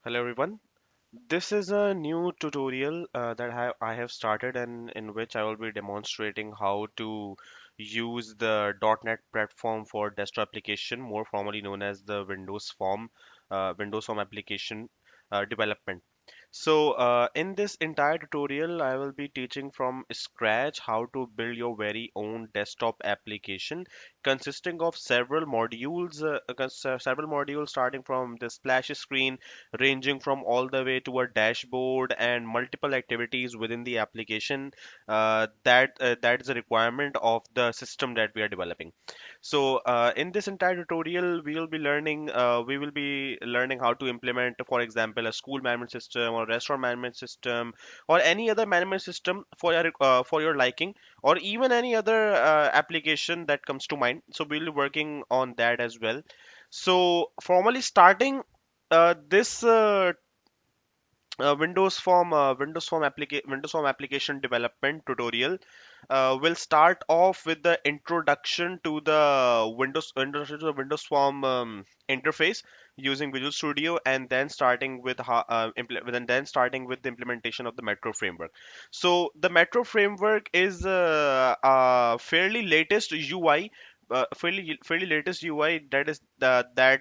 Hello everyone. This is a new tutorial that I have started and in which I will be demonstrating how to use the .NET platform for desktop application, more formally known as the Windows Form application development. In this entire tutorial, I will be teaching from scratch how to build your very own desktop application consisting of several modules starting from the splash screen, ranging from all the way to a dashboard and multiple activities within the application that is a requirement of the system that we are developing. In this entire tutorial, we will be learning how to implement, for example, a school management system or restaurant management system or any other management system for your liking, or even any other application that comes to mind. So we'll be working on that as well. So formally starting this Windows Form application development tutorial will start off with the introduction to the Windows Form interface using Visual Studio, and then starting with the implementation of the Metro framework. So the Metro framework is fairly latest UI that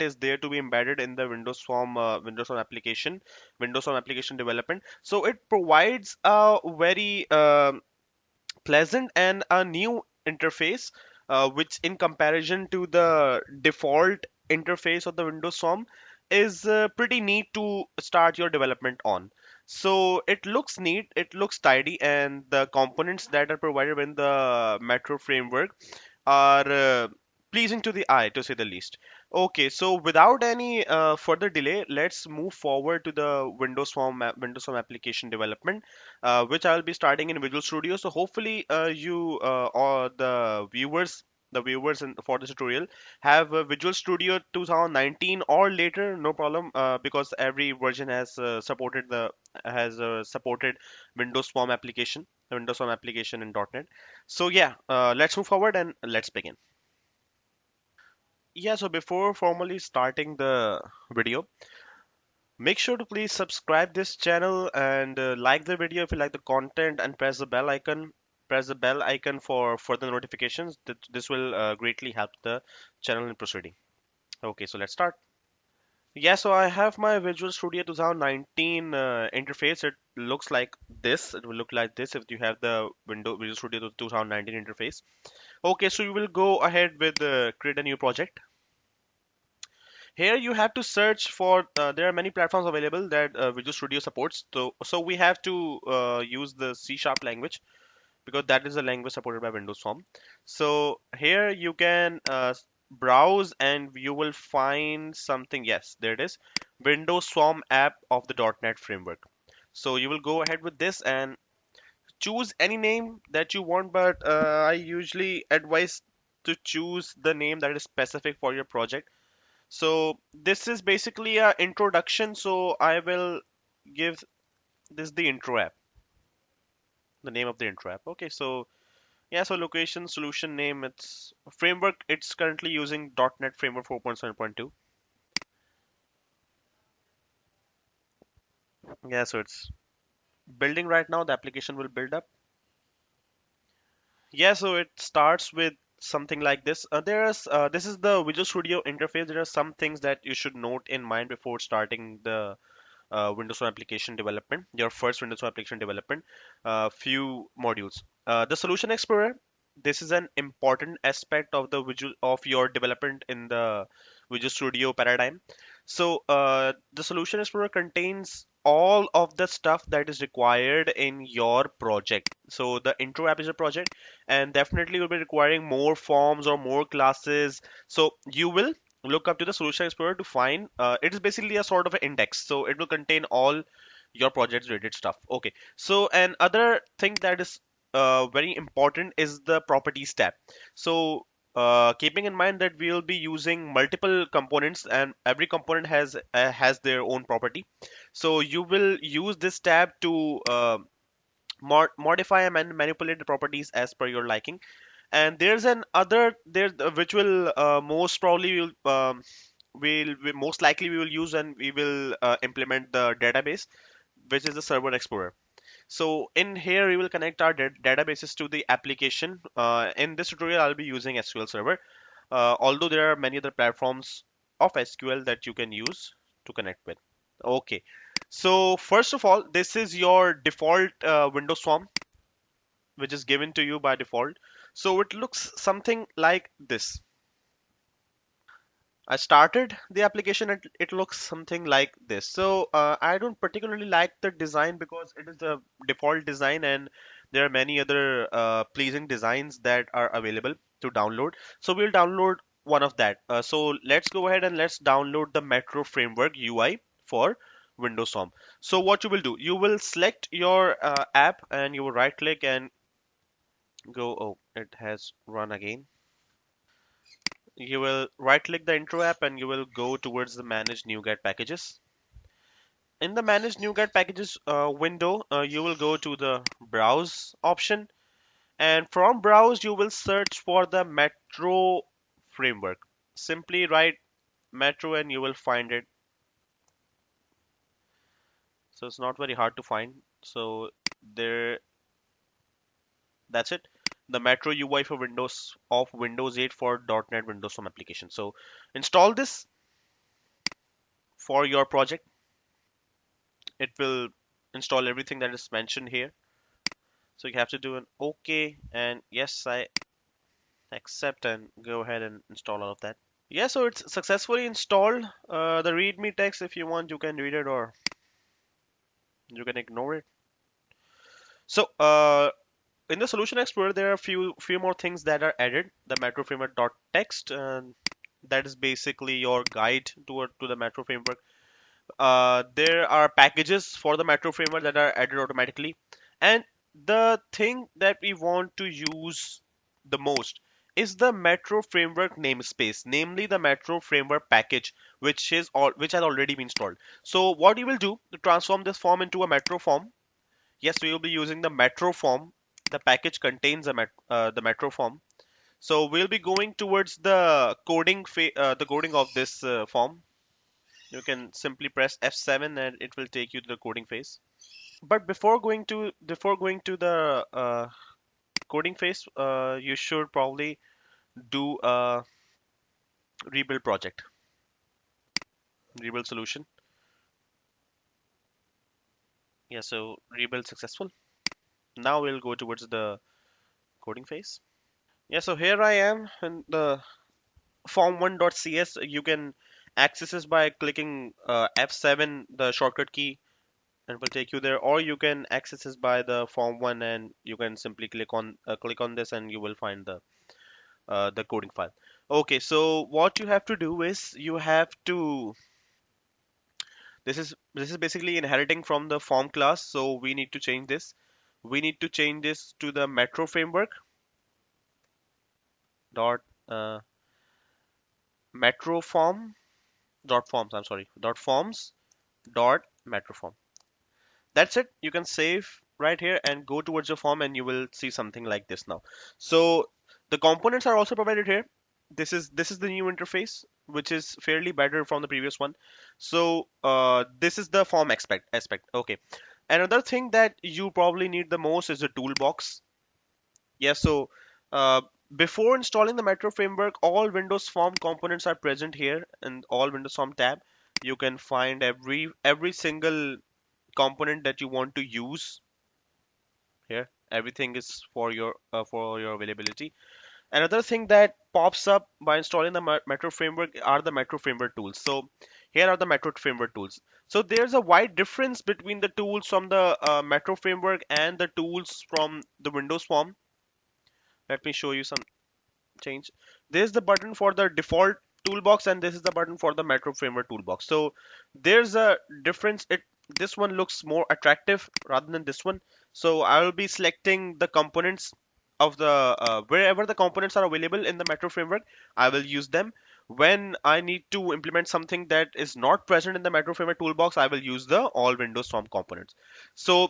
is there to be embedded in the Windows Form application development. So it provides a very pleasant and a new interface, which in comparison to the default interface of the Windows Form is pretty neat to start your development on. So it looks neat, it looks tidy, and the components that are provided in the Metro framework are pleasing to the eye, to say the least. Okay, so without any further delay, let's move forward to the Windows Form application development, which I will be starting in Visual Studio. So hopefully, you or the viewers for this tutorial have Visual Studio 2019 or later, no problem, because every version has supported Windows Form application in .NET. So yeah, let's move forward and let's begin. Yeah, so before formally starting the video, make sure to please subscribe this channel and like the video if you like the content, and press the bell icon. Press the bell icon for further notifications. This will greatly help the channel in proceeding. Okay, so let's start. Yeah, so I have my Visual Studio 2019 interface. It looks like this. It will look like this if you have the Visual Studio 2019 interface. Okay, so you will go ahead with create a new project. Here you have to search for, there are many platforms available that Visual Studio supports. So we have to use the C Sharp language because that is the language supported by Windows Form. So here you can browse and you will find something. Yes, there it is. Windows Form app of the .NET framework. So you will go ahead with this and choose any name that you want, but I usually advise to choose the name that is specific for your project. So this is basically a introduction. So I will give this the intro app, the name of the intro app. Okay, so yeah, so location, solution name, it's framework. It's currently using .NET Framework 4.7.2. Yeah, so it's building right now. The application will build up. Yeah, so it starts with something like this. This is the Visual Studio interface. There are some things that you should note in mind before starting the Windows Phone application development, your first Windows Phone application development, few modules. The Solution Explorer. This is an important aspect of your development in the Visual Studio paradigm. The Solution Explorer contains all of the stuff that is required in your project. So the intro app is a project, and definitely will be requiring more forms or more classes. So you will look up to the Solution Explorer to find. It is basically a sort of an index, so it will contain all your project's related stuff. Okay, so another thing that is very important is the Properties tab. So keeping in mind that we will be using multiple components and every component has their own property, so you will use this tab to modify and manipulate the properties as per your liking. And there's an other there which will most probably will we most likely we will use and we will implement the database, which is the Server Explorer. So in here, we will connect our databases to the application. In this tutorial, I'll be using SQL Server, although there are many other platforms of SQL that you can use to connect with. Okay. So first of all, this is your default Windows form, which is given to you by default. So it looks something like this. I started the application and it looks something like this. So I don't particularly like the design because it is the default design and there are many other pleasing designs that are available to download. So we'll download one of that. So let's go ahead and let's download the Metro Framework UI for Windows Home. So what you will do, you will select your app and you will right click and go, oh, it has run again. You will right click the intro app and you will go towards the manage NuGet packages. In the manage NuGet packages window, you will go to the browse option, and from browse you will search for the Metro framework. Simply write Metro and you will find it. So it's not very hard to find. So there, that's it. The Metro UI for Windows of Windows 8 for .NET Windows Home application. So install this for your project. It will install everything that is mentioned here. So you have to do an OK and yes, I accept and go ahead and install all of that. Yeah, so it's successfully installed. The README text, if you want, you can read it or you can ignore it. So in the Solution Explorer, there are a few more things that are added. The Metro Framework.txt, that is basically your guide to the Metro Framework. There are packages for the Metro framework that are added automatically. And the thing that we want to use the most is the Metro framework namespace, namely the Metro framework package, which has already been installed. So what you will do to transform this form into a Metro form? Yes, we will be using the Metro form. The package contains the Metro form. So we'll be going towards the the coding of this form. You can simply press F7 and it will take you to the coding phase. But before going to the coding phase, you should probably do a rebuild project, rebuild solution. Yeah, so rebuild successful. Now we'll go towards the coding phase. Yeah, so here I am in the form1.cs. You can access this by clicking F7, the shortcut key, and it will take you there, or you can access this by the form one and you can simply click on this and you will find the coding file. Okay, so what you have to do is you have to this is basically inheriting from the form class, so we need to change this. We need to change this to the Metro framework dot metro form dot forms, I'm sorry, dot forms dot metro form. That's it. You can save right here and go towards your form and you will see something like this now. So the components are also provided here. This is the new interface, which is fairly better from the previous one. So this is the form aspect. Okay. Another thing that you probably need the most is the toolbox. Yeah, so uh, before installing the Metro framework, all Windows Form components are present here in all Windows Form tab. You can find every single component that you want to use here. Everything is for your availability. Another thing that pops up by installing the Metro framework are the Metro framework tools. So here are the Metro framework tools. So there's a wide difference between the tools from the Metro framework and the tools from the Windows Form. Let me show you some change. There's the button for the default toolbox and this is the button for the Metro framework toolbox. So there's a difference. This one looks more attractive rather than this one. So I will be selecting the components of the wherever the components are available in the Metro framework, I will use them. When I need to implement something that is not present in the Metro framework toolbox, I will use the all Windows Form components. So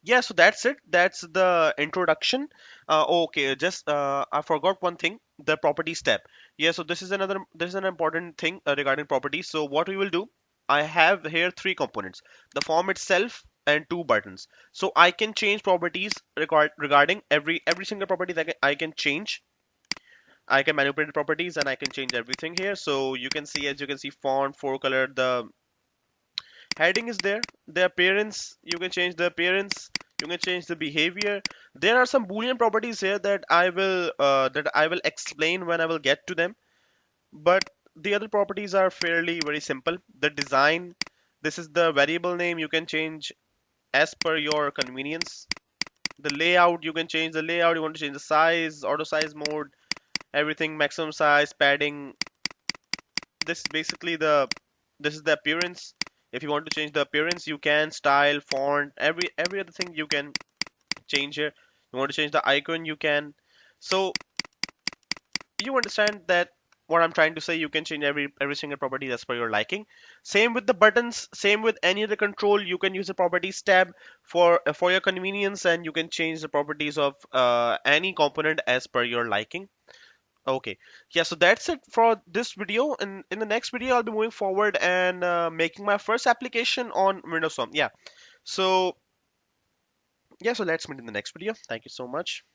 Yeah, so that's it. That's the introduction. Okay, just I forgot one thing, the properties tab. Yeah, so this is an important thing regarding properties. So what we will do, I have here three components: the form itself and two buttons. So I can change properties regarding every single property that I can change. I can manipulate properties and I can change everything here. So you can see, as you can see, font, four color, the heading is there, the appearance, you can change the appearance, you can change the behavior. There are some boolean properties here that I will explain when I will get to them, but the other properties are fairly very simple. The design, this is the variable name, you can change as per your convenience. The layout, you can change the layout, you want to change the size, auto size mode, everything, maximum size, padding. This is basically the this is the appearance. If you want to change the appearance, you can. Style, font, every other thing you can change here. You want to change the icon, you can. So you understand that what I'm trying to say. You can change every single property as per your liking. Same with the buttons, same with any other control. You can use the properties tab for your convenience, and you can change the properties of any component as per your liking. Okay. Yeah, so that's it for this video. And in the next video, I'll be moving forward and making my first application on Windows Phone. Yeah. So, yeah, so let's meet in the next video. Thank you so much.